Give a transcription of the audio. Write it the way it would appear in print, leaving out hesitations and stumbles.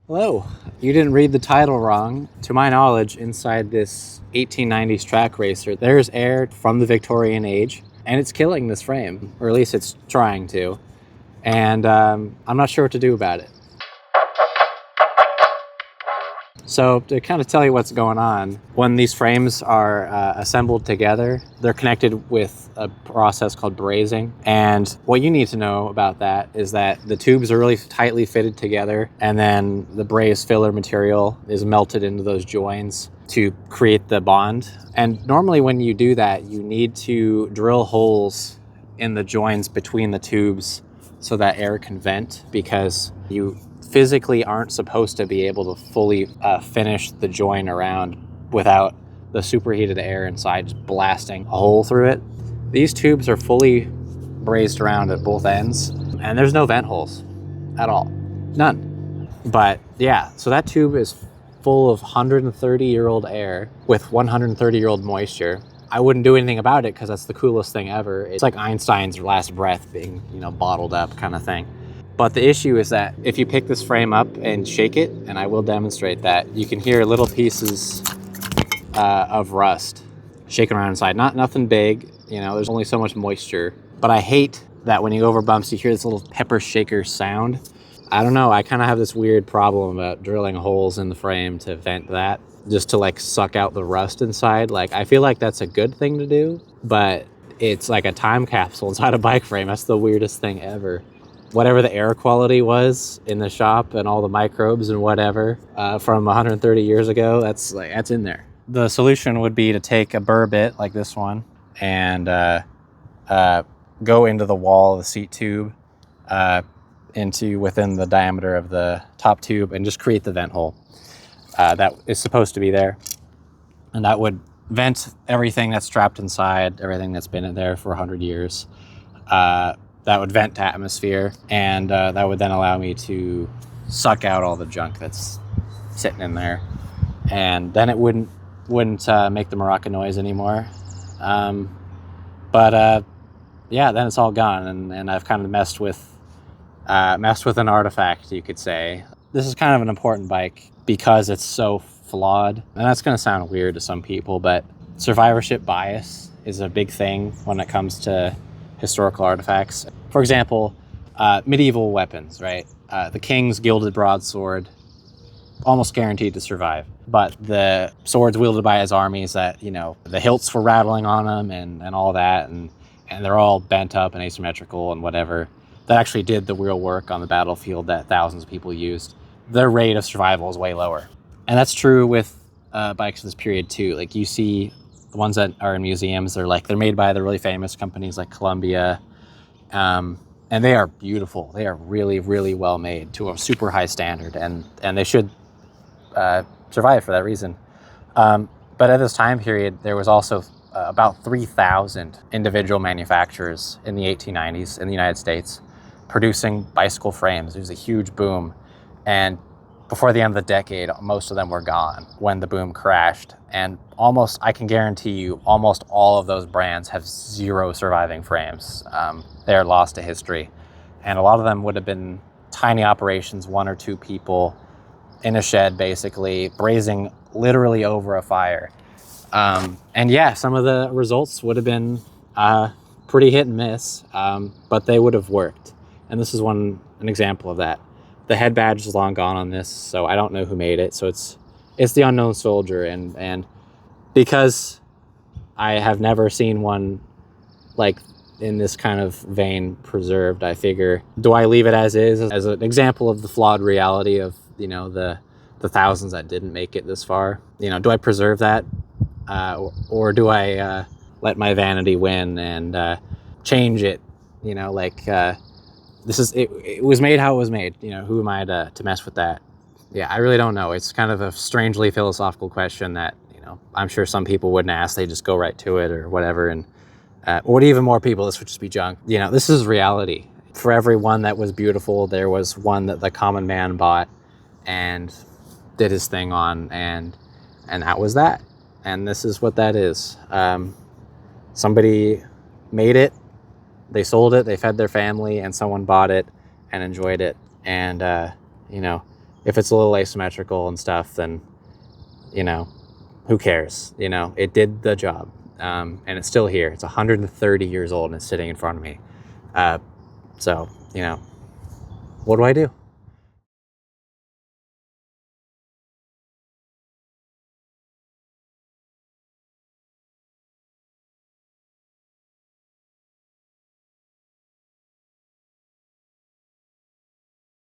Hello. You didn't read the title wrong. To my knowledge, inside this 1890s track racer, there's air from the Victorian age, and it's killing this frame, or at least it's trying to. And I'm not sure what to do about it. So to kind of tell you what's going on, when these frames are assembled together, they're connected with a process called brazing. And what you need to know about that is that the tubes are really tightly fitted together, and then the brazed filler material is melted into those joins to create the bond. And normally when you do that, you need to drill holes in the joins between the tubes so that air can vent, because you physically aren't supposed to be able to fully finish the join around without the superheated air inside just blasting a hole through it. These tubes are fully brazed around at both ends, and there's no vent holes at all. None. But yeah, so that tube is full of 130-year-old air with 130-year-old moisture. I wouldn't do anything about it because that's the coolest thing ever. It's like Einstein's last breath being, bottled up kind of thing. But the issue is that if you pick this frame up and shake it, and I will demonstrate that, you can hear little pieces of rust shaking around inside. Nothing big, there's only so much moisture. But I hate that when you go over bumps, you hear this little pepper shaker sound. I don't know, I kind of have this weird problem about drilling holes in the frame to vent that, just to suck out the rust inside. I feel like that's a good thing to do, but it's like a time capsule inside a bike frame. That's the weirdest thing ever. Whatever the air quality was in the shop and all the microbes and whatever from 130 years ago, that's in there. The solution would be to take a burr bit like this one and go into the wall of the seat tube, into within the diameter of the top tube, and just create the vent hole that is supposed to be there. And that would vent everything that's trapped inside, everything that's been in there for 100 years. That would vent to atmosphere, and that would then allow me to suck out all the junk that's sitting in there, and then it wouldn't make the maraca noise anymore. But then it's all gone, and I've kind of messed with an artifact, you could say. This is kind of an important bike because it's so flawed, and that's going to sound weird to some people, but survivorship bias is a big thing when it comes to historical artifacts. For example, medieval weapons, right? The king's gilded broadsword, almost guaranteed to survive. But the swords wielded by his armies that, the hilts were rattling on them and all that, and they're all bent up and asymmetrical and whatever, that actually did the real work on the battlefield that thousands of people used. Their rate of survival is way lower. And that's true with bikes of this period too. You see the ones that are in museums, they're made by the really famous companies like Columbia, and they are beautiful. They are really, really well made to a super high standard, and they should survive for that reason. But at this time period, there was also about 3,000 individual manufacturers in the 1890s in the United States producing bicycle frames. It was a huge boom, and before the end of the decade, most of them were gone when the boom crashed. And I can guarantee you, almost all of those brands have zero surviving frames. They're lost to history. And a lot of them would have been tiny operations, 1 or 2 people in a shed, basically, brazing literally over a fire. And yeah, some of the results would have been pretty hit and miss, but they would have worked. And this is an example of that. The head badge is long gone on this, so I don't know who made it. So it's the unknown soldier, and because I have never seen one in this kind of vein preserved, I figure, do I leave it as is, as an example of the flawed reality of the thousands that didn't make it this far? Do I preserve that, or do I let my vanity win and change it? It was made how it was made. Who am I to mess with that? Yeah, I really don't know. It's kind of a strangely philosophical question that, I'm sure some people wouldn't ask. They just go right to it or whatever. And or even more people, this would just be junk. This is reality. For every one that was beautiful, there was one that the common man bought and did his thing on, and that was that. And this is what that is. Somebody made it, they sold it, they fed their family, and someone bought it and enjoyed it. And, If it's a little asymmetrical and stuff, then, you know, who cares? You know, it did the job. And it's still here. It's 130 years old and it's sitting in front of me. So, you know, what do I do?